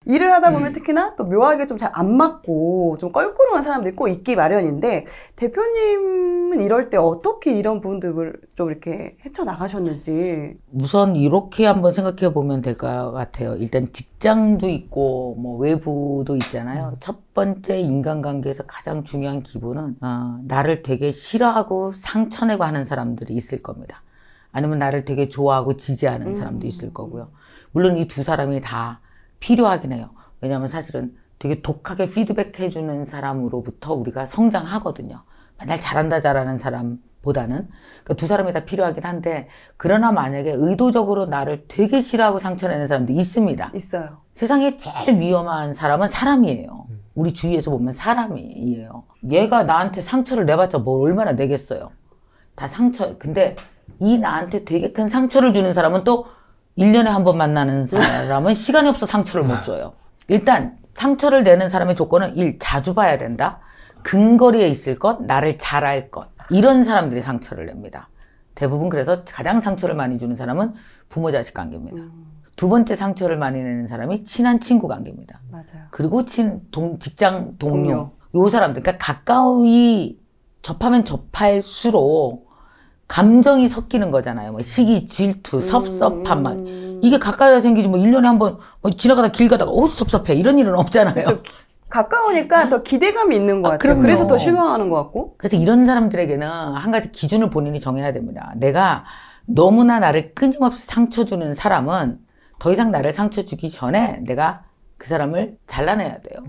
일을 하다 보면 특히나 또 묘하게 좀 잘 안 맞고 좀 껄끄러운 사람들이 꼭 있기 마련인데 대표님은 이럴 때 어떻게 이런 부분들을 좀 이렇게 헤쳐나가셨는지. 우선 이렇게 한번 생각해 보면 될 것 같아요. 일단 직장도 있고 뭐 외부도 있잖아요. 첫 번째 인간관계에서 가장 중요한 기분은 나를 되게 싫어하고 상처내고 하는 사람들이 있을 겁니다. 아니면 나를 되게 좋아하고 지지하는 사람도 있을 거고요. 물론 이 두 사람이 다 필요하긴 해요. 왜냐하면 사실은 되게 독하게 피드백해주는 사람으로부터 우리가 성장하거든요. 맨날 잘한다 잘하는 사람보다는. 그러니까 두 사람이 다 필요하긴 한데 그러나 만약에 의도적으로 나를 되게 싫어하고 상처내는 사람도 있습니다. 있어요. 세상에 제일 위험한 사람은 사람이에요. 우리 주위에서 보면 사람이에요. 얘가 나한테 상처를 내봤자 뭘 얼마나 내겠어요. 다 상처. 근데 이 나한테 되게 큰 상처를 주는 사람은 또 1년에 한 번 만나는 사람은 시간이 없어 상처를 못 줘요. 일단 상처를 내는 사람의 조건은 1. 자주 봐야 된다. 근거리에 있을 것, 나를 잘할 것. 이런 사람들이 상처를 냅니다. 대부분 그래서 가장 상처를 많이 주는 사람은 부모 자식 관계입니다. 두 번째 상처를 많이 내는 사람이 친한 친구 관계입니다. 맞아요. 그리고 직장 동료. 요 사람들. 그러니까 가까이 접하면 접할수록 감정이 섞이는 거잖아요. 뭐 시기, 질투, 섭섭함, 막. 이게 가까이야 생기지, 뭐 1년에 한 번, 지나가다 길 가다가, 섭섭해. 이런 일은 없잖아요. 그렇죠. 가까우니까 더 기대감이 있는 것 같아요. 그럼요. 그래서 더 실망하는 것 같고. 그래서 이런 사람들에게는 한 가지 기준을 본인이 정해야 됩니다. 내가 너무나 나를 끊임없이 상처 주는 사람은 더 이상 나를 상처 주기 전에 내가 그 사람을 잘라내야 돼요.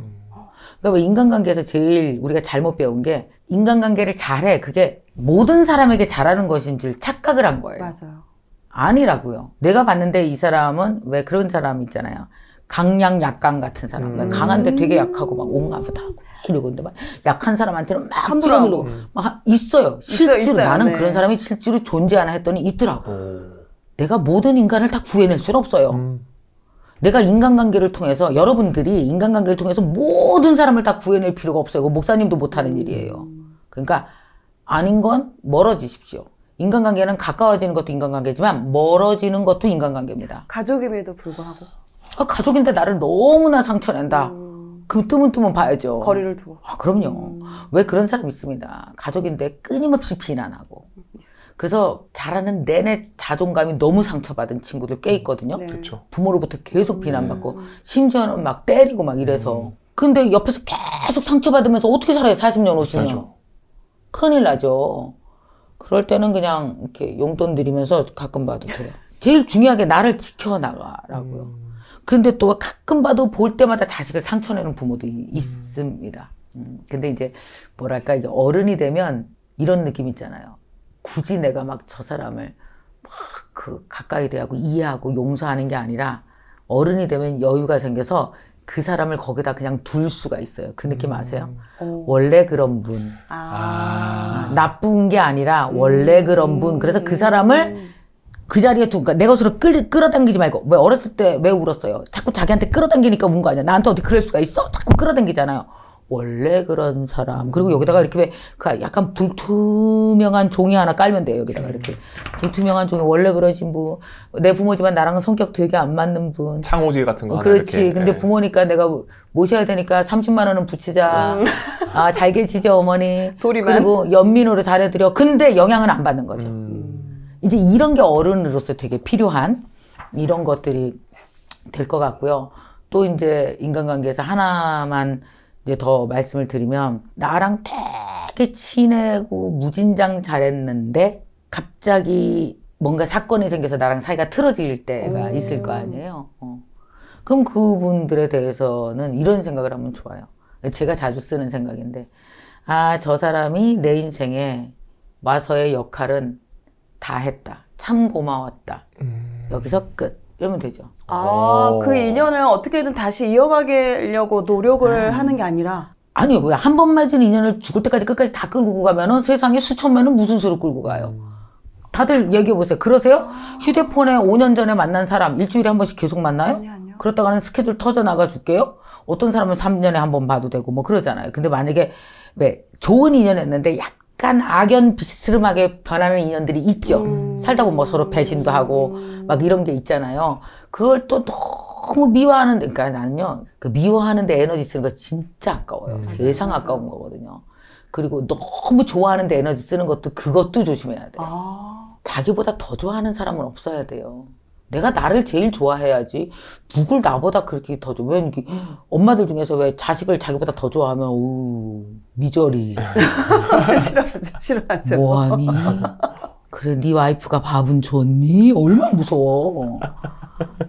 그러니까 인간관계에서 제일 우리가 잘못 배운 게 인간관계를 잘해. 그게 모든 사람에게 잘하는 것인 줄 착각을 한 거예요. 맞아요. 아니라고요. 내가 봤는데 이 사람은 왜 그런 사람 있잖아요. 강약 약강 같은 사람. 강한데 되게 약하고 막 온갖 다 하고 이러고 근데 막 약한 사람한테는 막 뛰어들고 막 있어요. 실제로 있어요. 나는 네. 그런 사람이 실제로 존재하나 했더니 있더라고. 내가 모든 인간을 다 구해낼 수는 없어요. 내가 인간관계를 통해서 여러분들이 인간관계를 통해서 모든 사람을 다 구해낼 필요가 없어요. 그거 목사님도 못하는 일이에요. 그러니까 아닌 건 멀어지십시오. 인간관계는 가까워지는 것도 인간관계지만 멀어지는 것도 인간관계입니다. 가족임에도 불구하고. 가족인데 나를 너무나 상처낸다. 그럼 뜨문뜨문 봐야죠. 거리를 두고. 그럼요. 왜 그런 사람 있습니다. 가족인데 끊임없이 비난하고. 그래서 자라는 내내 자존감이 너무 상처받은 친구들 꽤 있거든요. 네. 그렇죠. 부모로부터 계속 비난받고 심지어는 막 때리고 막 이래서. 근데 옆에서 계속 상처받으면서 어떻게 살아요? 40년, 50년. 큰일 나죠. 그럴 때는 그냥 이렇게 용돈 드리면서 가끔 봐도 돼요. 제일 중요하게 나를 지켜나가라고요. 그런데 또 가끔 봐도 볼 때마다 자식을 상처내는 부모도 있습니다. 근데 이제 뭐랄까 이게 어른이 되면 이런 느낌 있잖아요. 굳이 내가 막 저 사람을 막 그 가까이 대하고 이해하고 용서하는 게 아니라 어른이 되면 여유가 생겨서 그 사람을 거기다 그냥 둘 수가 있어요. 그 느낌 아세요? 원래 그런 분. 나쁜 게 아니라 원래 그런 분. 그래서 그 사람을 그 자리에 두고, 그러니까 내 것으로 끌어당기지 말고, 왜 어렸을 때 왜 울었어요? 자꾸 자기한테 끌어당기니까 운 거 아니야? 나한테 어디 그럴 수가 있어? 자꾸 끌어당기잖아요. 원래 그런 사람. 그리고 여기다가 이렇게 왜, 그 약간 불투명한 종이 하나 깔면 돼요. 여기다가 이렇게. 불투명한 종이 원래 그러신 분. 내 부모지만 나랑은 성격 되게 안 맞는 분. 창호지 같은 거 하나 그렇지. 이렇게. 근데 부모니까 내가 모셔야 되니까 30만 원은 붙이자. 잘 계시죠, 어머니. 도리만. 그리고 연민으로 잘해드려. 근데 영향은 안 받는 거죠. 이제 이런 게 어른으로서 되게 필요한 이런 것들이 될 것 같고요. 또 이제 인간관계에서 하나만 이제 더 말씀을 드리면 나랑 되게 친하고 무진장 잘했는데 갑자기 뭔가 사건이 생겨서 나랑 사이가 틀어질 때가 있을 거 아니에요. 그럼 그분들에 대해서는 이런 생각을 하면 좋아요. 제가 자주 쓰는 생각인데 저 사람이 내 인생에 와서의 역할은 다 했다. 참 고마웠다. 여기서 끝. 이러면 되죠. 그 인연을 어떻게든 다시 이어가려고 노력을 하는 게 아니라. 아니요. 왜 한 번 맺은 인연을 죽을 때까지 끝까지 다 끌고 가면은 세상에 수천만은 무슨 수로 끌고 가요. 다들 얘기해보세요. 그러세요? 휴대폰에 5년 전에 만난 사람 일주일에 한 번씩 계속 만나요? 아니요. 그렇다가는 스케줄 터져 나가 줄게요? 어떤 사람은 3년에 한 번 봐도 되고 뭐 그러잖아요. 근데 만약에 왜 좋은 인연이었는데 약간 악연 비스름하게 변하는 인연들이 있죠. 살다 보면 뭐 서로 배신도 하고 막 이런 게 있잖아요. 그걸 또 너무 미워하는데, 그러니까 나는요, 그 미워하는데 에너지 쓰는 거 진짜 아까워요. 세상 맞아요. 아까운 거거든요. 그리고 너무 좋아하는데 에너지 쓰는 것도 그것도 조심해야 돼요. 자기보다 더 좋아하는 사람은 없어야 돼요. 내가 나를 제일 좋아해야지 누굴 나보다 그렇게 더 좋아. 왜 엄마들 중에서 왜 자식을 자기보다 더 좋아하면 오 미저리 싫어하죠. 뭐하니? 그래 네 와이프가 밥은 줬니? 얼마나 무서워.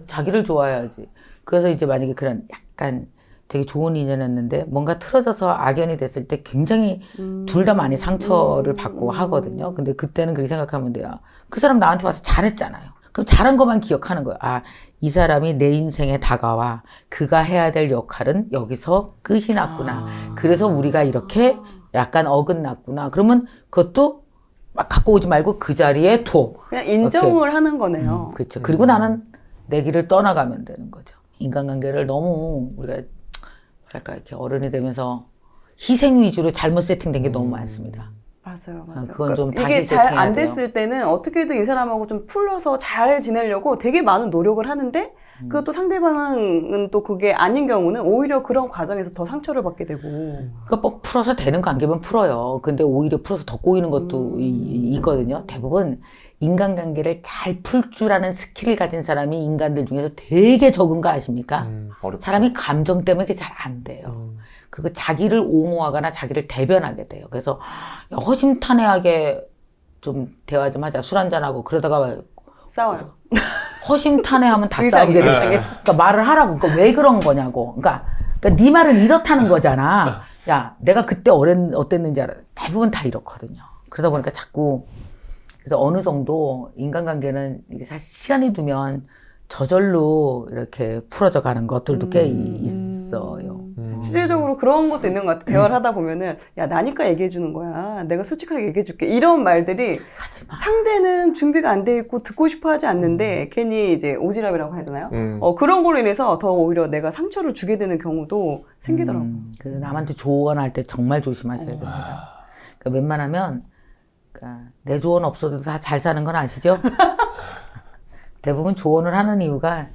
자기를 좋아해야지. 그래서 이제 만약에 그런 약간 되게 좋은 인연이었는데 뭔가 틀어져서 악연이 됐을 때 굉장히 둘 다 많이 상처를 받고 하거든요. 근데 그때는 그렇게 생각하면 돼요. 그 사람 나한테 와서 잘했잖아요. 그럼 잘한 것만 기억하는 거예요. 아, 이 사람이 내 인생에 다가와 그가 해야 될 역할은 여기서 끝이 났구나. 그래서 우리가 이렇게 약간 어긋났구나. 그러면 그것도 막 갖고 오지 말고 그 자리에 둬. 그냥 인정을 하는 거네요. 그렇죠. 그리고 나는 내 길을 떠나가면 되는 거죠. 인간관계를 너무 우리가 뭐랄까 이렇게 어른이 되면서 희생 위주로 잘못 세팅된 게 너무 많습니다. 맞아요. 그건 좀 이게 다시 잘 세팅해야 안 돼요. 됐을 때는 어떻게든 이 사람하고 좀 풀러서 잘 지내려고 되게 많은 노력을 하는데 그것도 상대방은 또 그게 아닌 경우는 오히려 그런 과정에서 더 상처를 받게 되고. 그러니까 뭐 풀어서 되는 관계면 풀어요. 근데 오히려 풀어서 더 꼬이는 것도 있거든요. 대부분 인간관계를 잘 풀 줄 아는 스킬을 가진 사람이 인간들 중에서 되게 적은 거 아십니까? 어렵죠. 사람이 감정 때문에 그게 잘 안 돼요. 그리고 자기를 옹호하거나 자기를 대변하게 돼요. 그래서 허심탄회하게 좀 대화 좀 하자. 술 한잔하고 그러다가 싸워요. 허심탄회하면 다 의상이 싸우게 돼요. 네. 그러니까 말을 하라고. 그러니까 왜 그런 거냐고. 그러니까 네 말은 이렇다는 거잖아. 야, 내가 그때 어땠는지 알아. 대부분 다 이렇거든요. 그러다 보니까 자꾸 그래서 어느 정도 인간관계는 이게 사실 시간이 두면 저절로 이렇게 풀어져 가는 것들도 꽤 있어요. 실질적으로 그런 것도 있는 것 같아. 대화를 하다 보면은 야 나니까 얘기해 주는 거야. 내가 솔직하게 얘기해 줄게. 이런 말들이 하지마. 상대는 준비가 안 돼 있고 듣고 싶어 하지 않는데 괜히 이제 오지랖이라고 해야 되나요? 그런 걸로 인해서 더 오히려 내가 상처를 주게 되는 경우도 생기더라고요. 그래서 남한테 조언할 때 정말 조심하셔야 됩니다. 그러니까 웬만하면 그러니까 내 조언 없어도 다 잘 사는 건 아시죠? 대부분 조언을 하는 이유가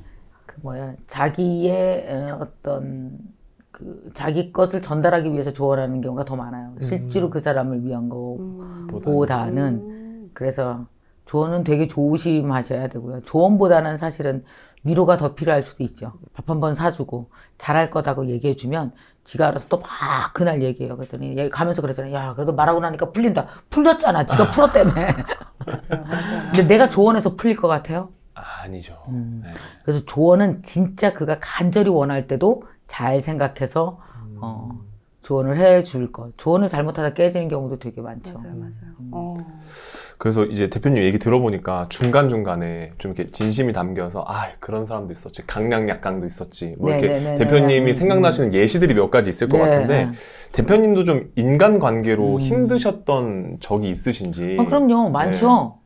그 자기의 어떤 그 자기 것을 전달하기 위해서 조언하는 경우가 더 많아요. 실제로 그 사람을 위한 거보다는. 그래서 조언은 되게 조심하셔야 되고요. 조언보다는 사실은 위로가 더 필요할 수도 있죠. 밥 한 번 사주고 잘할 거다고 얘기해주면 지가 알아서 또 막 그날 얘기해요. 그랬더니 가면서 그랬더니 야 그래도 말하고 나니까 풀린다. 풀렸잖아. 지가 풀었다며. 맞아요. 근데 내가 조언해서 풀릴 것 같아요? 아니죠. 네. 그래서 조언은 진짜 그가 간절히 원할 때도 잘 생각해서 조언을 해줄 것. 조언을 잘못하다 깨지는 경우도 되게 많죠. 맞아요. 그래서 이제 대표님 얘기 들어보니까 중간중간에 좀 이렇게 진심이 담겨서 아 그런 사람도 있었지. 강약약강도 있었지. 뭐 이렇게 대표님이 생각나시는 예시들이 몇 가지 있을 것 같은데 대표님도 좀 인간관계로 힘드셨던 적이 있으신지. 그럼요. 많죠.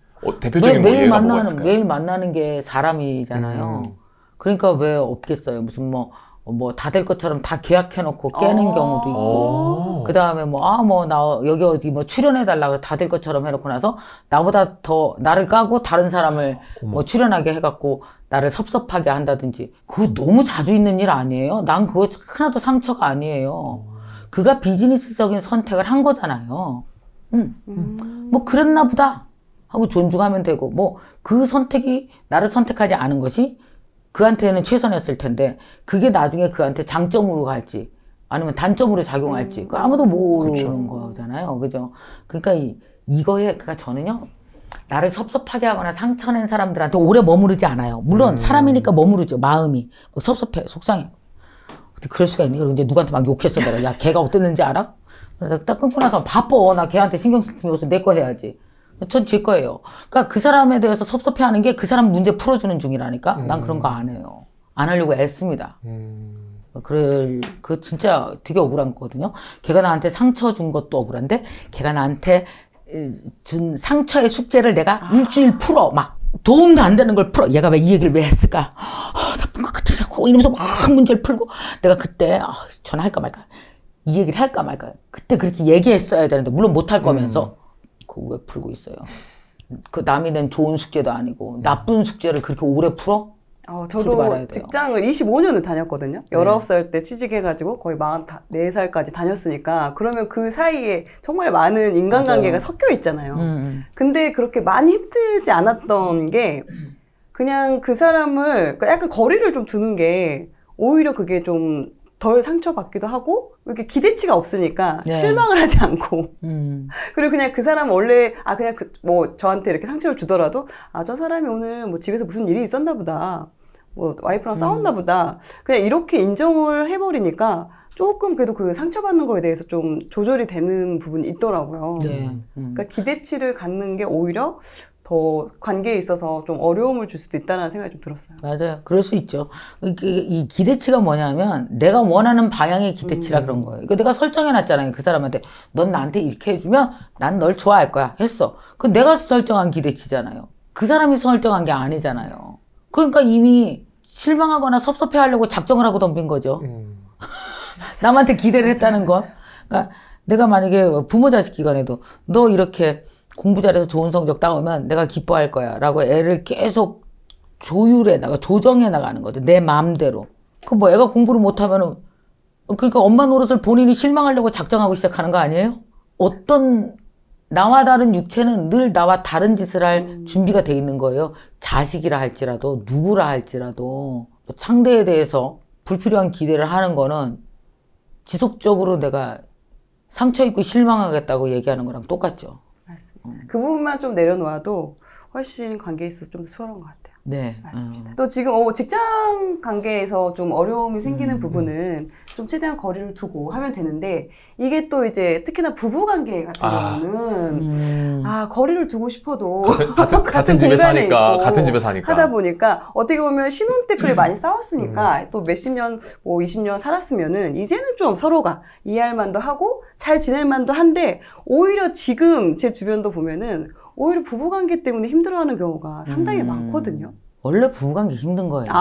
대표적인 뭐 예가 뭐가 있을까요? 매일 만나는 게 사람이잖아요. 그러니까 왜 없겠어요. 무슨 뭐 다 될 것처럼 다 계약해놓고 깨는 경우도 있고, 그 다음에 나 여기 어디 뭐 출연해달라고 다 될 것처럼 해놓고 나서 나보다 더 나를 까고 다른 사람을 뭐 출연하게 해갖고 나를 섭섭하게 한다든지. 그거 너무 자주 있는 일 아니에요? 난 그거 하나도 상처가 아니에요. 그가 비즈니스적인 선택을 한 거잖아요. 뭐 그랬나 보다 하고 존중하면 되고, 뭐 그 선택이 나를 선택하지 않은 것이 그한테는 최선이었을 텐데 그게 나중에 그한테 장점으로 갈지 아니면 단점으로 작용할지 그 아무도 모르는 거잖아요. 그죠? 그러니까 그러니까 저는요 나를 섭섭하게 하거나 상처낸 사람들한테 오래 머무르지 않아요. 물론 사람이니까 머무르죠. 마음이 막 섭섭해, 속상해. 어떻게 그럴 수가 있니? 그리고 이제 누구한테 막 욕했어 내가. 야 걔가 어땠는지 알아? 그래서 딱 끊고 나서 바빠. 나 걔한테 신경 쓸 테니 내 거 해야지. 전 제 거예요. 그러니까 그 사람에 대해서 섭섭해하는 게 그 사람 문제 풀어주는 중이라니까. 난 그런 거 안 해요. 안 하려고 애씁니다. 그 진짜 되게 억울한 거거든요. 걔가 나한테 상처 준 것도 억울한데 걔가 나한테 준 상처의 숙제를 내가 일주일 풀어. 막 도움도 안 되는 걸 풀어. 얘가 왜 이 얘기를 왜 했을까? 나쁜 것 같으라고 이러면서 막 문제를 풀고 내가 그때 전화할까 말까. 이 얘기를 할까 말까. 그때 그렇게 얘기했어야 되는데 물론 못할 거면서 그거 왜 풀고 있어요. 그 남이 낸 좋은 숙제도 아니고 나쁜 숙제를 그렇게 오래 풀어? 저도 직장을 25년을 다녔거든요. 19살 때 취직해가지고 거의 44살까지 다녔으니까 그러면 그 사이에 정말 많은 인간관계가 맞아요. 섞여 있잖아요. 근데 그렇게 많이 힘들지 않았던 게 그냥 그 사람을 약간 거리를 좀 두는 게 오히려 그게 좀 덜 상처받기도 하고 이렇게 기대치가 없으니까 네. 실망을 하지 않고 그리고 그냥 그 사람 원래 그냥 뭐 저한테 이렇게 상처를 주더라도 저 사람이 오늘 뭐 집에서 무슨 일이 있었나 보다 뭐 와이프랑 싸웠나 보다 그냥 이렇게 인정을 해버리니까 조금 그래도 그 상처받는 거에 대해서 좀 조절이 되는 부분이 있더라고요. 네. 그러니까 기대치를 갖는 게 오히려 더 관계에 있어서 좀 어려움을 줄 수도 있다는 생각이 좀 들었어요. 맞아요. 그럴 수 있죠. 이 기대치가 뭐냐면 내가 원하는 방향의 기대치라 그런 거예요. 이거 내가 설정해놨잖아요. 그 사람한테 넌 나한테 이렇게 해주면 난 널 좋아할 거야 했어. 그건 내가 설정한 기대치잖아요. 그 사람이 설정한 게 아니잖아요. 그러니까 이미 실망하거나 섭섭해하려고 작정을 하고 덤빈 거죠. 남한테 기대를 했다는 건. 그러니까 내가 만약에 부모 자식 기간에도 너 이렇게 공부 잘해서 좋은 성적 따오면 내가 기뻐할 거야 라고 애를 계속 조정해 나가는 거죠. 내 마음대로. 그 뭐 애가 공부를 못하면은 그러니까 엄마 노릇을 본인이 실망하려고 작정하고 시작하는 거 아니에요? 어떤 나와 다른 육체는 늘 나와 다른 짓을 할 준비가 돼 있는 거예요. 자식이라 할지라도 누구라 할지라도 상대에 대해서 불필요한 기대를 하는 거는 지속적으로 내가 상처 입고 실망하겠다고 얘기하는 거랑 똑같죠. 맞습니다. 그 부분만 좀 내려놓아도 훨씬 관계에 있어서 좀 더 수월한 것 같아요. 네. 맞습니다. 또 지금 직장 관계에서 좀 어려움이 생기는 부분은 좀 최대한 거리를 두고 하면 되는데 이게 또 이제 특히나 부부 관계 같은 경우는 거리를 두고 싶어도 같은 집에 사니까 같은 집에 사니까 하다 보니까 어떻게 보면 신혼 때 그래 많이 싸웠으니까 또 몇십 년, 뭐 20년 살았으면은 이제는 좀 서로가 이해할 만도 하고 잘 지낼 만도 한데 오히려 지금 제 주변도 보면은 오히려 부부관계 때문에 힘들어하는 경우가 상당히 많거든요. 원래 부부관계 힘든 거예요.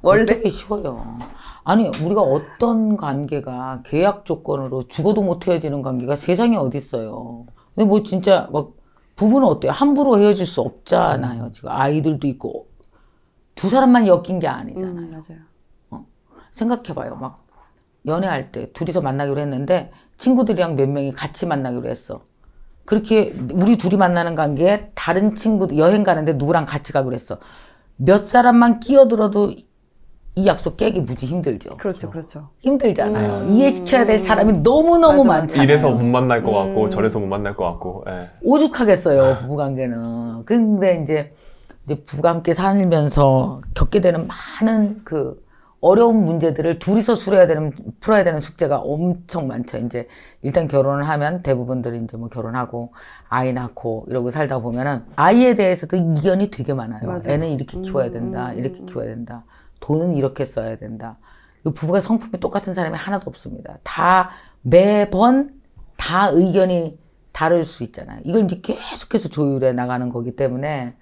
원래? 되게 쉬워요. 아니 우리가 어떤 관계가 계약 조건으로 죽어도 못 헤어지는 관계가 세상에 어디 있어요. 근데 뭐 진짜 막 부부는 어때요? 함부로 헤어질 수 없잖아요. 지금 아이들도 있고 두 사람만 엮인 게 아니잖아요. 맞아요. 생각해봐요. 막 연애할 때 둘이서 만나기로 했는데 친구들이랑 몇 명이 같이 만나기로 했어. 그렇게 우리 둘이 만나는 관계에 다른 친구들 여행 가는데 누구랑 같이 가기로 했어. 몇 사람만 끼어들어도 이 약속 깨기 무지 힘들죠. 그렇죠. 힘들잖아요. 이해시켜야 될 사람이 너무너무 많잖아요. 이래서 못 만날 것 같고 저래서 못 만날 것 같고. 오죽하겠어요. 부부관계는. 근데 이제 부부가 함께 살면서 겪게 되는 많은 그 어려운 문제들을 둘이서 풀어야 되는 숙제가 엄청 많죠. 이제 일단 결혼을 하면 대부분들이 이제 뭐 결혼하고 아이 낳고 이러고 살다 보면은 아이에 대해서도 이견이 되게 많아요. 맞아요. 애는 이렇게 키워야 된다. 이렇게 키워야 된다. 돈은 이렇게 써야 된다. 부부가 성품이 똑같은 사람이 하나도 없습니다. 다 매번 다 의견이 다를 수 있잖아요. 이걸 이제 계속해서 조율해 나가는 거기 때문에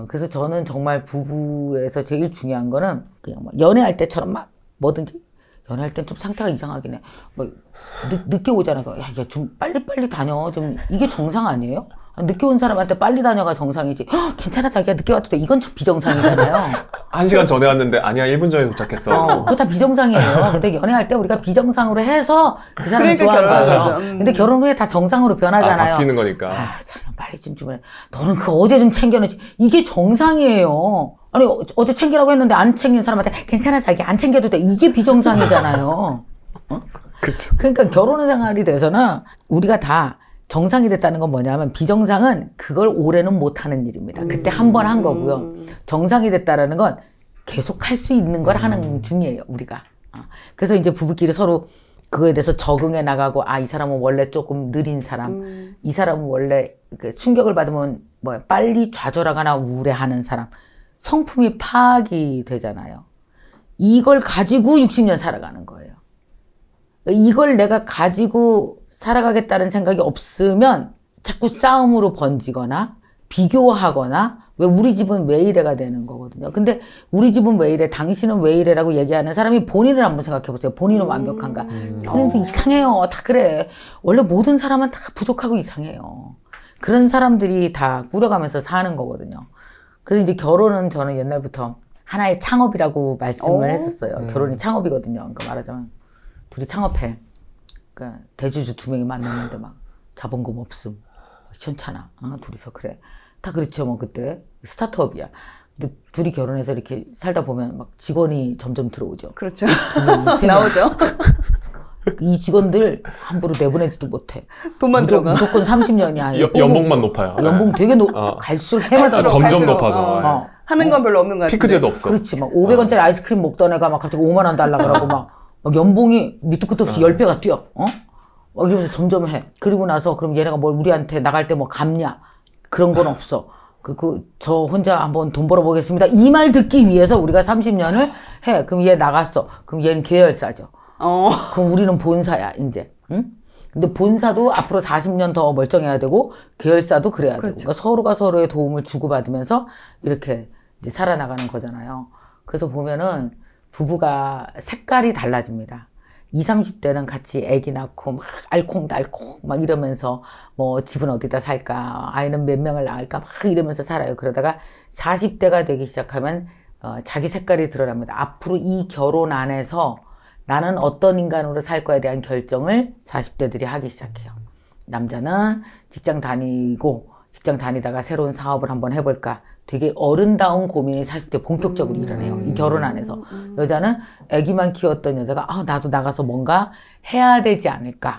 그래서 저는 정말 부부에서 제일 중요한 거는 그냥 뭐 연애할 때처럼 막 뭐든지 연애할 땐 좀 상태가 이상하긴 해. 뭐 늦게 오잖아요. 야, 좀 빨리 다녀. 좀 이게 정상 아니에요? 늦게 온 사람한테 빨리 다녀가 정상이지. 괜찮아 자기야 늦게 와도 돼. 이건 좀 비정상이잖아요. 1시간 전에 왔는데 아니야 1분 전에 도착했어. 그거 다 비정상이에요. 근데 연애할 때 우리가 비정상으로 해서 그 사람을 좋아하는 거예요. 근데 결혼 후에 다 정상으로 변하잖아요. 바뀌는 거니까. 참 빨리 좀 주면 너는 그거 어제 좀 챙겨놓지. 이게 정상이에요. 아니 어제 챙기라고 했는데 안 챙긴 사람한테 괜찮아 자기 안 챙겨도 돼. 이게 비정상이잖아요. 그렇죠. 그러니까 결혼 생활이 돼서는 우리가 다 정상이 됐다는 건 뭐냐면 비정상은 그걸 올해는 못하는 일입니다. 그때 한 번 한 거고요. 정상이 됐다라는 건 계속 할 수 있는 걸 하는 중이에요. 우리가. 그래서 이제 부부끼리 서로 그거에 대해서 적응해 나가고 이 사람은 원래 조금 느린 사람, 이 사람은 원래 충격을 받으면 빨리 좌절하거나 우울해하는 사람. 성품이 파악이 되잖아요. 이걸 가지고 60년 살아가는 거예요. 이걸 내가 가지고 살아가겠다는 생각이 없으면 자꾸 싸움으로 번지거나 비교하거나 왜 우리 집은 왜 이래가 되는 거거든요. 근데 우리 집은 왜 이래, 당신은 왜 이래라고 얘기하는 사람이 본인을 한번 생각해 보세요. 본인은 완벽한가? 본인도 이상해요. 다 그래. 원래 모든 사람은 다 부족하고 이상해요. 그런 사람들이 다 꾸려가면서 사는 거거든요. 그래서 이제 결혼은 저는 옛날부터 하나의 창업이라고 말씀을 했었어요. 결혼이 창업이거든요. 그러니까 말하자면 둘이 창업해. 그러니까 대주주 2명이 만났는데 막 자본금 없음. 시원찮아. 둘이서 그래. 다 그렇죠. 뭐 그때 스타트업이야. 근데 둘이 결혼해서 이렇게 살다 보면 막 직원이 점점 들어오죠. 그렇죠. 나오죠. 이 직원들 함부로 내보내지도 못해. 돈만 들어가. 무조건 30년이야. 연봉만 높아요. 연봉 되게 갈수록 해마다 점점 높아져. 하는 건 별로 없는 거 같아. 피크제도 없어. 그렇지. 막 500원짜리 아이스크림 먹던 애가 막 갑자기 5만 원 달라 그러고 막 연봉이 밑도 끝도 없이 10배가 뛰어. 막 이러면서 점점 해. 그리고 나서 그럼 얘네가 뭘 우리한테 나갈 때 뭐 갚냐. 그런 건 없어. 그리고 저 혼자 한번 돈 벌어보겠습니다. 이 말 듣기 위해서 우리가 30년을 해. 그럼 얘 나갔어. 그럼 얘는 계열사죠. 그럼 우리는 본사야, 이제. 응? 근데 본사도 앞으로 40년 더 멀쩡해야 되고, 계열사도 그래야 되고. 그러니까 서로가 서로의 도움을 주고받으면서 이렇게 이제 살아나가는 거잖아요. 그래서 보면은 부부가 색깔이 달라집니다. 20, 30대는 같이 애기 낳고 막 알콩달콩 막 이러면서 뭐 집은 어디다 살까, 아이는 몇 명을 낳을까 막 이러면서 살아요. 그러다가 40대가 되기 시작하면 자기 색깔이 드러납니다. 앞으로 이 결혼 안에서 나는 어떤 인간으로 살 거에 대한 결정을 40대들이 하기 시작해요. 남자는 직장 다니다가 새로운 사업을 한번 해볼까. 되게 어른다운 고민이 40대 본격적으로 일어나요. 이 결혼 안에서. 여자는 아기만 키웠던 여자가 나도 나가서 뭔가 해야 되지 않을까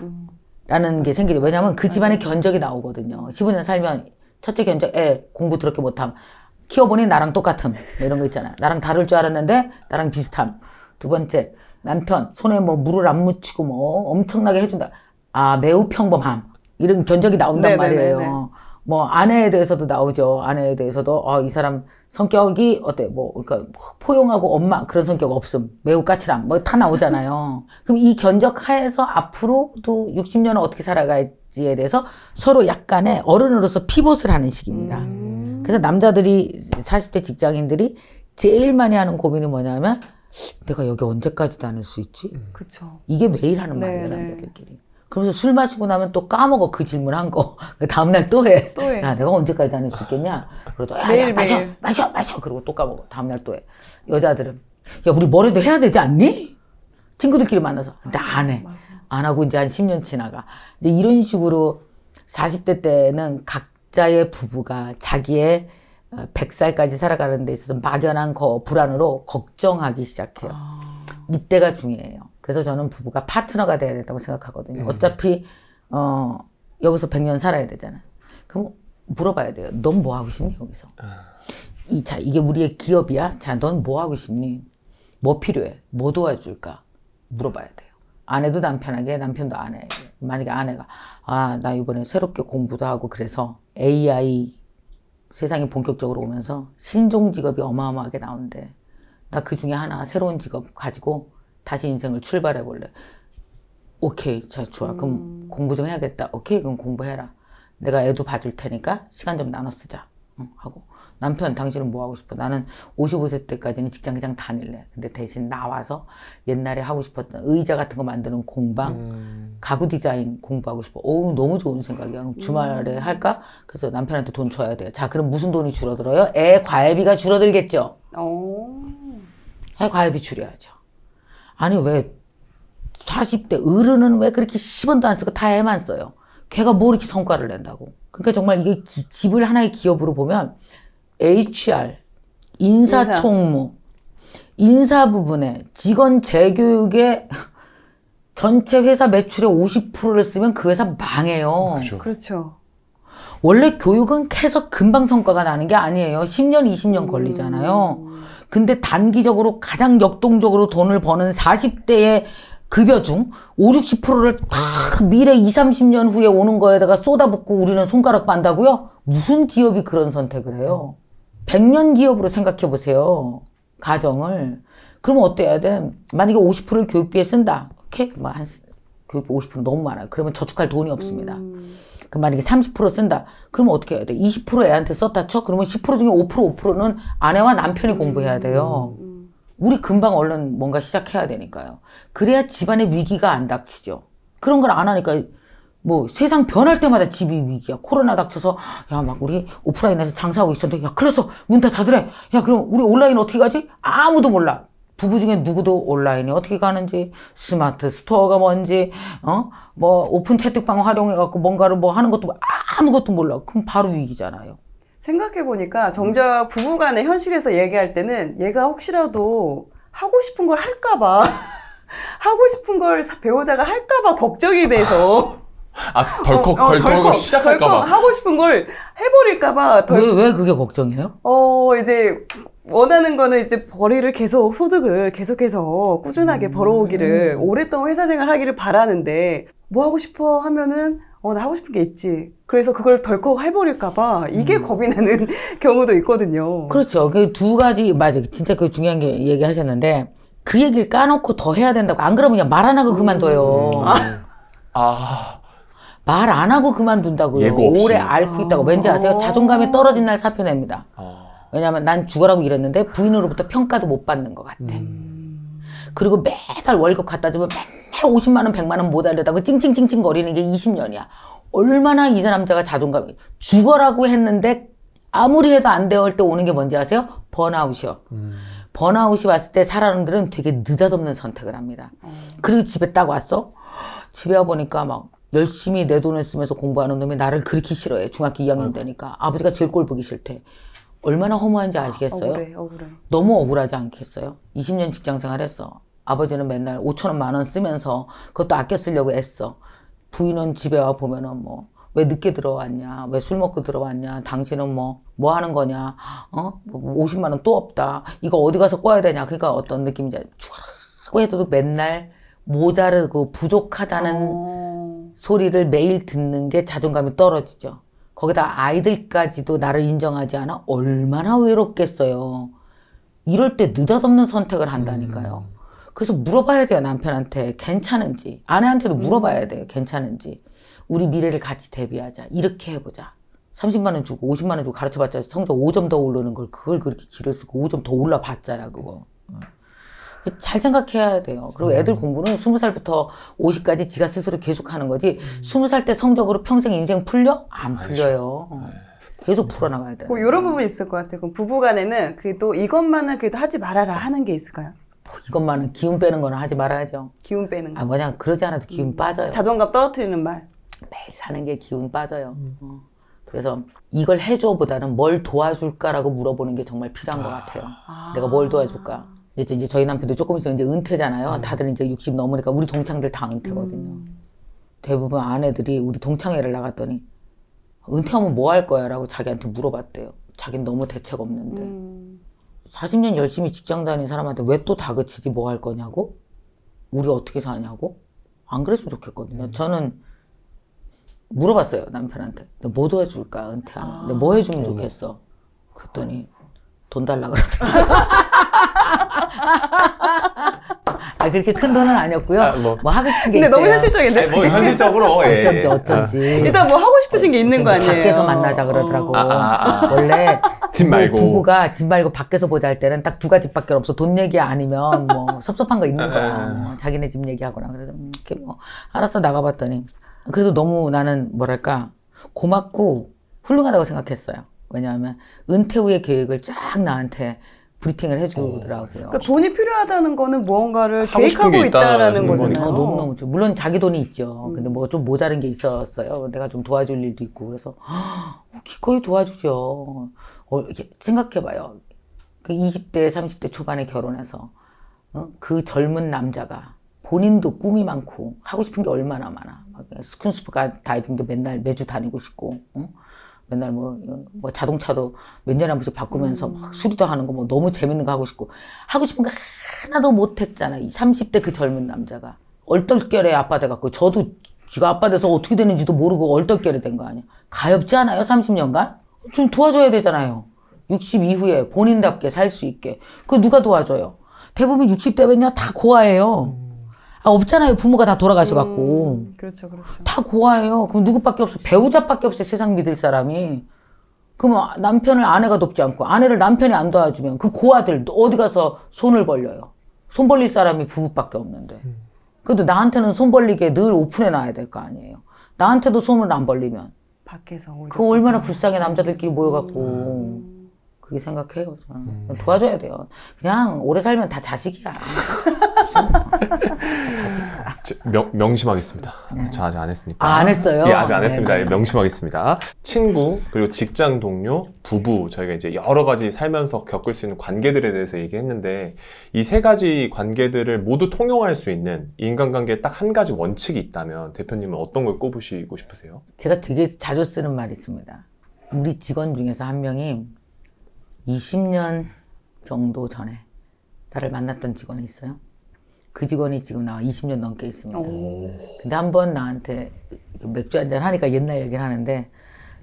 라는 게 생기죠. 왜냐하면 그 집안의 견적이 나오거든요. 15년 살면 첫째 견적, 애 공부 더럽게 못함. 키워보니 나랑 똑같음. 뭐 이런 거 있잖아요. 나랑 다를 줄 알았는데 나랑 비슷함. 두 번째, 남편 손에 뭐 물을 안 묻히고 뭐 엄청나게 해준다. 매우 평범함. 이런 견적이 나온단 말이에요. 뭐 아내에 대해서도 나오죠. 아내에 대해서도 이 사람 성격이 어때? 뭐 그러니까 포용하고 엄마 그런 성격 없음. 매우 까칠함. 뭐 다 나오잖아요. 그럼 이 견적 하에서 앞으로도 60년을 어떻게 살아갈지에 대해서 서로 약간의 어른으로서 피봇을 하는 시기입니다. 그래서 남자들이 40대 직장인들이 제일 많이 하는 고민이 뭐냐면 내가 여기 언제까지 다닐 수 있지? 그쵸. 이게 매일 하는 말이에요, 남자들끼리. 그러면서 술 마시고 나면 또 까먹어, 그 질문한 거. 다음날 또 해. 야, 내가 언제까지 다닐 수 있겠냐? 그러고 야, 마셔. 그러고 또 까먹어. 다음날 또 해. 여자들은, 야, 우리 뭐라도 해야 되지 않니? 친구들끼리 만나서. 나 안 해. 안 하고 이제 한 10년 지나가. 이제 이런 식으로 40대 때는 각자의 부부가 자기의 100살까지 살아가는 데 있어서 막연한 불안으로 걱정하기 시작해요. 이때가 중요해요. 그래서 저는 부부가 파트너가 돼야 된다고 생각하거든요. 어차피 여기서 100년 살아야 되잖아요. 그럼 물어봐야 돼요. 넌 뭐 하고 싶니 여기서? 이게 우리의 기업이야? 자, 넌 뭐 하고 싶니? 뭐 필요해? 뭐 도와줄까? 물어봐야 돼요. 아내도 남편에게, 남편도 아내에게. 만약에 아내가 나 이번에 새롭게 공부도 하고 그래서 AI 세상이 본격적으로 오면서 신종 직업이 어마어마하게 나오는데 나 그 중에 하나 새로운 직업 가지고 다시 인생을 출발해 볼래. 오케이, 자, 좋아. 그럼 공부 좀 해야겠다. 오케이, 그럼 공부해라. 내가 애도 봐줄 테니까 시간 좀 나눠 쓰자. 하고 남편, 당신은 뭐 하고 싶어? 나는 55세 때까지는 직장 그냥 다닐래. 근데 대신 나와서 옛날에 하고 싶었던 의자 같은 거 만드는 공방, 가구 디자인 공부하고 싶어. 너무 좋은 생각이야. 그럼 주말에 할까? 그래서 남편한테 돈 줘야 돼요. 자, 그럼 무슨 돈이 줄어들어요? 애 과외비가 줄어들겠죠. 애 과외비 줄여야죠. 아니, 왜 40대 어른은 왜 그렇게 10원도 안 쓰고 다 애만 써요? 걔가 뭐 이렇게 성과를 낸다고. 그러니까 정말 이게 집을 하나의 기업으로 보면 HR, 인사총무, 인사 부분에 직원 재교육에 전체 회사 매출의 50%를 쓰면 그 회사 망해요. 그렇죠. 원래 교육은 해서 금방 성과가 나는 게 아니에요. 10년, 20년 걸리잖아요. 근데 단기적으로 가장 역동적으로 돈을 버는 40대의 급여 중 5, 60%를 다 미래 20, 30년 후에 오는 거에다가 쏟아붓고 우리는 손가락 빤다고요? 무슨 기업이 그런 선택을 해요? 100년 기업으로 생각해 보세요. 가정을. 그러면 어때야 돼? 만약에 50%를 교육비에 쓴다. 오케이? 교육비 50% 너무 많아요. 그러면 저축할 돈이 없습니다. 그 만약에 30% 쓴다. 그러면 어떻게 해야 돼? 20% 애한테 썼다 쳐? 그러면 10% 중에 5%는 아내와 남편이 공부해야 돼요. 우리 금방 얼른 뭔가 시작해야 되니까요. 그래야 집안의 위기가 안 닥치죠. 그런 걸 안 하니까 뭐 세상 변할 때마다 집이 위기야. 코로나 닥쳐서 야 막 우리 오프라인에서 장사하고 있었는데 야 그래서 문 다 닫으래. 야 그럼 우리 온라인 어떻게 가지? 아무도 몰라. 부부 중에 누구도 온라인이 어떻게 가는지, 스마트 스토어가 뭔지, 뭐 오픈 채팅방 활용해갖고 뭔가를 뭐 하는 것도 아무것도 몰라. 그럼 바로 위기잖아요. 생각해보니까 정작 부부간의 현실에서 얘기할 때는 얘가 혹시라도 하고 싶은 걸 할까봐 하고 싶은 걸 배우자가 할까봐 걱정이 돼서 덜컥 시작할까봐 하고 싶은 걸 해버릴까봐 왜 그게 걱정이에요? 이제 원하는 거는 이제 벌이를 계속 소득을 계속해서 꾸준하게 벌어오기를 오랫동안 회사 생활하기를 바라는데 뭐 하고 싶어 하면은 나 하고 싶은 게 있지. 그래서 그걸 덜컥 해버릴까봐 이게 겁이 나는 경우도 있거든요. 그렇죠. 그 두 가지 맞아. 진짜 그 중요한 게 얘기하셨는데 그 얘기를 까놓고 더 해야 된다고. 안 그러면 그냥 말 안 하고 그만둬요. 말 안 하고 그만둔다고요. 오래 앓고 있다고. 왠지 아세요? 자존감이 떨어진 날 사표 냅니다. 왜냐하면 난 죽어라고 일했는데 부인으로부터 평가도 못 받는 것 같아. 그리고 매달 월급 갖다 주면 맨날 50만 원, 100만 원 못 알려다고 찡찡찡찡 거리는 게 20년이야. 얼마나 이 남자가 자존감이. 죽어라고 했는데 아무리 해도 안 되올 때 오는 게 뭔지 아세요? 번아웃이요. 번아웃이 왔을 때 사람들은 되게 느닷없는 선택을 합니다. 그리고 집에 딱 왔어. 집에 와보니까 막 열심히 내 돈을 쓰면서 공부하는 놈이 나를 그렇게 싫어해. 중학교 2학년 되니까. 아버지가 제일 꼴 보기 싫대. 얼마나 허무한지 아시겠어요? 억울해. 너무 억울하지 않겠어요? 20년 직장생활 했어. 아버지는 맨날 5,000원, 10,000원 쓰면서 그것도 아껴 쓰려고 애써. 부인은 집에 와 보면은 뭐 왜 늦게 들어왔냐? 왜 술 먹고 들어왔냐? 당신은 뭐 하는 거냐? 50만 원 또 없다. 이거 어디 가서 꿔야 되냐? 그러니까 어떤 느낌인지 죽으라고 해도 맨날 모자르고 부족하다는 소리를 매일 듣는 게 자존감이 떨어지죠. 거기다 아이들까지도 나를 인정하지 않아? 얼마나 외롭겠어요. 이럴 때 느닷없는 선택을 한다니까요. 그래서 물어봐야 돼요, 남편한테. 괜찮은지. 아내한테도 물어봐야 돼요, 괜찮은지. 우리 미래를 같이 대비하자. 이렇게 해보자. 30만 원 주고 50만 원 주고 가르쳐봤자 성적 5점 더 오르는 걸 그걸 그렇게 길을 쓰고 5점 더 올라봤자야, 그거. 잘 생각해야 돼요. 그리고 애들 공부는 20살부터 50까지 지가 스스로 계속 하는 거지 20살 때 성적으로 평생 인생 풀려? 안 풀려요. 계속 풀어나가야 돼요. 뭐 이런 부분이 있을 것 같아요. 그럼 부부간에는 그래도 이것만은 그래도 하지 말아라 하는 게 있을까요? 이것만은 기운 빼는 거는 하지 말아야죠. 기운 빼는 거. 뭐냐 그러지 않아도 기운 빠져요. 자존감 떨어뜨리는 말. 매일 사는 게 기운 빠져요. 그래서 이걸 해줘보다는 뭘 도와줄까라고 물어보는 게 정말 필요한 것 같아요. 내가 뭘 도와줄까? 이제 저희 남편도 조금 있으면 이제 은퇴잖아요. 다들 이제 60 넘으니까 우리 동창들 다 은퇴거든요. 대부분 아내들이 우리 동창회를 나갔더니 은퇴하면 뭐 할 거야? 라고 자기한테 물어봤대요. 자기는 너무 대책 없는데. 40년 열심히 직장 다닌 사람한테 왜 또 다그치지 뭐 할 거냐고? 우리 어떻게 사냐고? 안 그랬으면 좋겠거든요. 저는 물어봤어요, 남편한테. 너 뭐 도와줄까, 은퇴하면? 너 뭐 해주면 좋겠어? 그랬더니 돈 달라 그러더라고요. 그렇게 큰 돈은 아니었고요. 뭐 하고 싶은 게 근데 있대요. 너무 현실적인데? 뭐 현실적으로 어쩐지. 일단 뭐 하고 싶으신 게 있는 거 아니에요? 밖에서 만나자 그러더라고. 원래 집 말고 부부가 집 말고 밖에서 보자 할 때는 딱 두 가지밖에 없어. 돈 얘기 아니면 뭐 섭섭한 거 있는 거야. 뭐 자기네 집 얘기하거나. 그래서 이렇게 뭐 알았어 나가봤더니 그래도 너무 나는 뭐랄까 고맙고 훌륭하다고 생각했어요. 왜냐하면 은퇴 후의 계획을 쫙 나한테 브리핑을 해주더라고요. 그러니까 돈이 필요하다는 거는 무언가를 계획하고 있다라는 거잖아요. 너무너무 좋죠. 물론 자기 돈이 있죠. 근데 뭐 좀 모자른 게 있었어요. 내가 좀 도와줄 일도 있고 그래서 기꺼이 도와주죠. 생각해봐요. 그 20대, 30대 초반에 결혼해서 그 젊은 남자가 본인도 꿈이 많고 하고 싶은 게 얼마나 많아. 스킨스쿠버 다이빙도 맨날 매주 다니고 싶고 맨날 뭐 자동차도 몇 년에 한 번씩 바꾸면서 막 수리도 하는 거 뭐 너무 재밌는 거 하고 싶고 하고 싶은 거 하나도 못 했잖아. 이 30대 그 젊은 남자가 얼떨결에 아빠 돼갖고 저도 지가 아빠 돼서 어떻게 되는지도 모르고 얼떨결에 된 거 아니야. 가엾지 않아요? 30년간? 좀 도와줘야 되잖아요. 60 이후에 본인답게 살 수 있게. 그거 누가 도와줘요? 대부분 60대면요 다 고아예요. 없잖아요. 부모가 다 돌아가셔갖고. 그렇죠, 그렇죠. 다 고아예요. 그럼 누구밖에 없어? 배우자밖에 없어요. 세상 믿을 사람이. 그러면 남편을 아내가 돕지 않고 아내를 남편이 안 도와주면 그 고아들 어디 가서 손을 벌려요. 손 벌릴 사람이 부부밖에 없는데. 그래도 나한테는 손 벌리게 늘 오픈해 놔야 될 거 아니에요. 나한테도 손을 안 벌리면. 밖에서 그 얼마나 불쌍해 남자들끼리 모여갖고. 그렇게 생각해요. 저는. 도와줘야 돼요. 그냥 오래 살면 다 자식이야. 자식이야. 명심하겠습니다. 네. 저 아직 안 했으니까. 안 했어요? 예, 아직 안 했습니다. 네. 예, 명심하겠습니다. 친구, 그리고 직장 동료, 부부, 저희가 이제 여러 가지 살면서 겪을 수 있는 관계들에 대해서 얘기했는데, 이 세 가지 관계들을 모두 통용할 수 있는 인간관계에 딱 한 가지 원칙이 있다면 대표님은 어떤 걸 꼽으시고 싶으세요? 제가 되게 자주 쓰는 말이 있습니다. 우리 직원 중에서 한 명이 20년 정도 전에 나를 만났던 직원이 있어요. 그 직원이 지금 나와 20년 넘게 있습니다. 근데 한 번 나한테 맥주 한잔 하니까 옛날 얘기를 하는데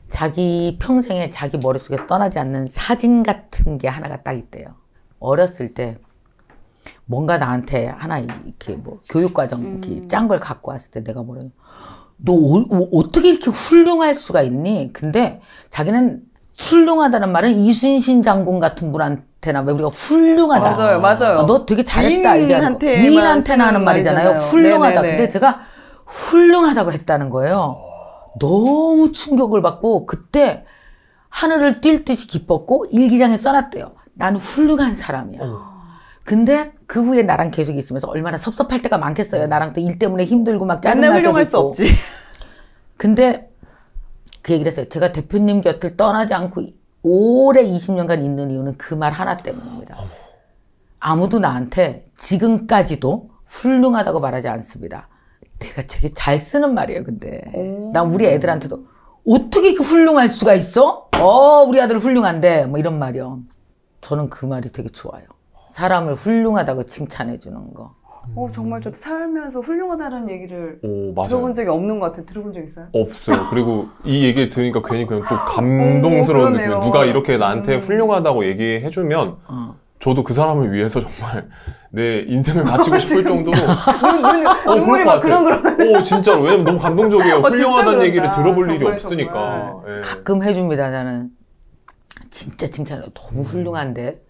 자기 평생에 자기 머릿속에 떠나지 않는 사진 같은 게 하나가 딱 있대요. 어렸을 때 뭔가 나한테 하나 이렇게 뭐 교육과정 이렇게 짠 걸 갖고 왔을 때 내가 뭐래 너 어떻게 이렇게 훌륭할 수가 있니? 근데 자기는 훌륭하다는 말은 이순신 장군 같은 분한테나 우리가 훌륭하다. 맞아요, 맞아요. 너 되게 잘했다. 위인한테나 하는 말이잖아요. 훌륭하다. 네네네. 근데 제가 훌륭하다고 했다는 거예요. 너무 충격을 받고 그때 하늘을 뛸 듯이 기뻤고 일기장에 써놨대요. 나는 훌륭한 사람이야. 근데 그 후에 나랑 계속 있으면서 얼마나 섭섭할 때가 많겠어요. 나랑 또 일 때문에 힘들고 막 짜증날 때도 있고. 수 없지. 근데 그 얘기를 했어요. 제가 대표님 곁을 떠나지 않고 오래 20년간 있는 이유는 그 말 하나 때문입니다. 아무도 나한테 지금까지도 훌륭하다고 말하지 않습니다. 내가 되게 잘 쓰는 말이에요, 근데. 나 우리 애들한테도 어떻게 이렇게 훌륭할 수가 있어? 우리 아들 훌륭한데. 뭐 이런 말이요. 저는 그 말이 되게 좋아요. 사람을 훌륭하다고 칭찬해 주는 거. 정말 저도 살면서 훌륭하다는 얘기를 들어본 적이 없는 것 같아요. 들어본 적 있어요? 없어요. 그리고 이 얘기 들으니까 괜히 그냥 또 감동스러운 느낌. 누가 이렇게 나한테 훌륭하다고 얘기해주면 저도 그 사람을 위해서 정말 내 인생을 바치고 싶을 정도로 눈물이 막 그런 진짜로. 왜냐면 너무 감동적이에요. 훌륭하다는 얘기를 들어볼 일이 정말, 없으니까. 예. 가끔 해줍니다. 나는 진짜 칭찬을 너무 훌륭한데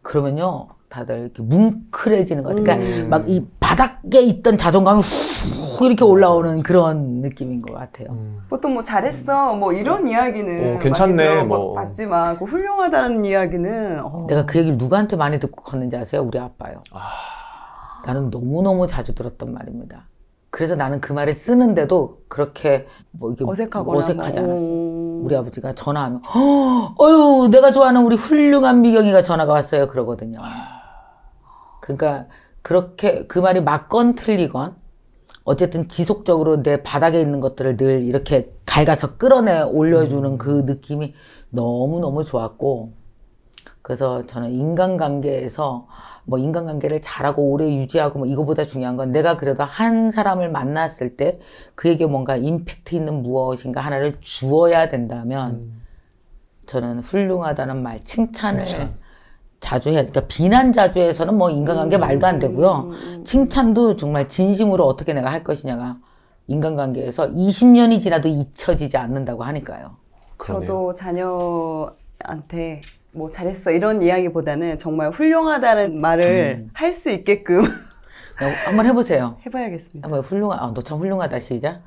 그러면요 다들 이렇게 뭉클해지는 것 같아요. 그러니까 막 이 바닥에 있던 자존감이 훅 이렇게 올라오는 그런 느낌인 것 같아요. 보통 뭐 잘했어 뭐 이런 이야기는 괜찮네 맞지만 그 훌륭하다는 이야기는 내가 그 얘기를 누구한테 많이 듣고 컸는지 아세요? 우리 아빠요. 나는 너무너무 자주 들었던 말입니다. 그래서 나는 그 말을 쓰는데도 그렇게 뭐 이게 어색하지 않았어. 우리 아버지가 전화하면 어휴 내가 좋아하는 우리 훌륭한 미경이가 전화가 왔어요 그러거든요. 그러니까 그렇게 그 말이 맞건 틀리건 어쨌든 지속적으로 내 바닥에 있는 것들을 늘 이렇게 갉아서 끌어내 올려주는 그 느낌이 너무너무 좋았고 그래서 저는 인간관계에서 뭐 인간관계를 잘하고 오래 유지하고 뭐 이거보다 중요한 건 내가 그래도 한 사람을 만났을 때 그에게 뭔가 임팩트 있는 무엇인가 하나를 주어야 된다면 저는 훌륭하다는 말, 칭찬을 자주 해야 그러니까 비난 자주 해서는 뭐 인간관계 말도 안 되고요. 칭찬도 정말 진심으로 어떻게 내가 할 것이냐가 인간관계에서 20년이 지나도 잊혀지지 않는다고 하니까요. 그러네요. 저도 자녀한테 뭐 잘했어 이런 이야기보다는 정말 훌륭하다는 말을 할 수 있게끔 한번 해보세요. 해봐야겠습니다. 너 참 훌륭하다 시작.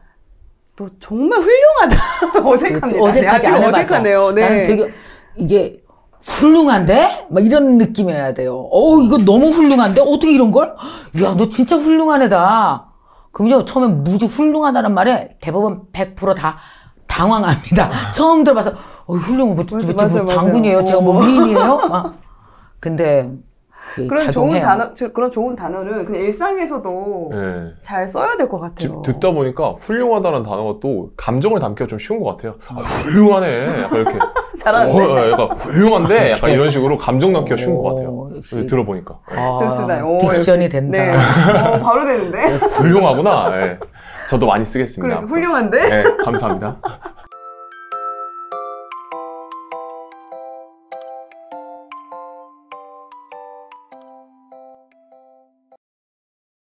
너 정말 훌륭하다. 어색합니다. 어색하지 않아봐서. 어색하네요. 네. 나는 되게 이게 훌륭한데? 막 이런 느낌이어야 돼요. 이거 너무 훌륭한데? 어떻게 이런 걸? 야, 너 진짜 훌륭한 애다. 그럼요, 처음에 무지 훌륭하다는 말에 대부분 100% 다 당황합니다. 처음 들어봐서, 훌륭한, 뭐 장군이에요? 제가 뭐 위인이에요? 근데, 그런 좋은 단어를 그냥 일상에서도 잘 써야 될 것 같아요. 듣다 보니까 훌륭하다는 단어가 또 감정을 담기가 좀 쉬운 것 같아요. 훌륭하네. 약간 이렇게. 잘하는데. 약간 훌륭한데? 약간 이런 식으로 감정 담기가 쉬운 것 같아요. 들어보니까. 좋습니다. 딕션이 된다. 네. 바로 되는데. 훌륭하구나. 저도 많이 쓰겠습니다. 훌륭한데? 네, 감사합니다.